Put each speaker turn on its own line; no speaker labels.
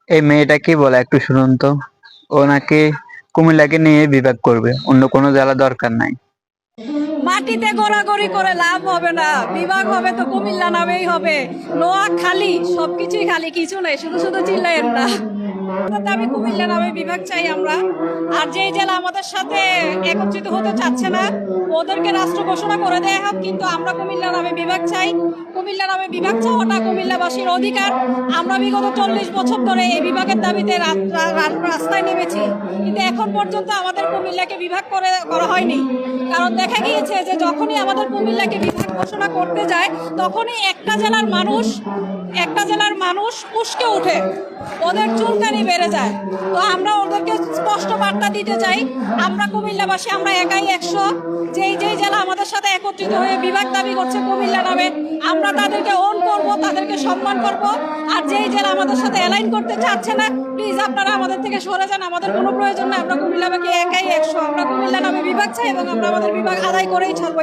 এই মেয়েটা কি বলে একটু শুনুন তো। ও নাকি কুমিল্লাকে নিয়ে বিভাগ করবে, অন্য কোনো জেলা দরকার নাই।
মাটিতে গড়াগড়ি করে লাভ হবে না, বিভাগ হবে তো কুমিল্লা নামেই হবে। নোয়াখালী সবকিছুই খালি, কিছু নেই, শুধু শুধু চিল্লাইয়েন না। দাবি কুমিল্লা নামে বিভাগ চাই আমরা। আর যেই জেলা আমাদের সাথে একত্রিত হতে চাচ্ছে না, ওদেরকে রাষ্ট্র ঘোষণা করে দেয়া হোক, কিন্তু আমরা কুমিল্লা নামে বিভাগ চাই। কুমিল্লা নামে বিভাগ চাওয়াটা কুমিল্লাবাসীর অধিকার। আমরা বিগত 40 বছর ধরে এই বিভাগের দাবিতে রাস্তায় নেমেছি, কিন্তু এখন পর্যন্ত আমাদের কুমিল্লাকে বিভাগ করা হয়নি। কারণ দেখা গিয়েছে যে যখনই আমাদের কুমিল্লাকে বিভাগ ঘোষণা করতে যায়, তখনই একটা জেলার মানুষ উস্কে ওঠে, ওদের চুলকানি বেড়ে যায়। তো আমরা ওদেরকে স্পষ্ট বার্তা দিতে চাই, আমরা কুমিল্লাবাসী, আমরা একাই 100। যেই জেলা আমাদের সাথে একত্রিত হয়ে বিভাগ দাবি করছে কুমিল্লা নামে, আমরা তাদেরকে ওন করব, তাদেরকে সম্মান করব। আর যেই জেলা আমাদের সাথে অ্যালাইন করতে চাচ্ছে না, প্লিজ আপনারা আমাদের থেকে সরে যান, আমাদের কোনো প্রয়োজন নেই। আমরা কুমিল্লাবাসী একাই 100, আমরা কুমিল্লা নামে বিভাগ চাই এবং আমরা আমাদের বিভাগ আদায় করেই ছাড়বো।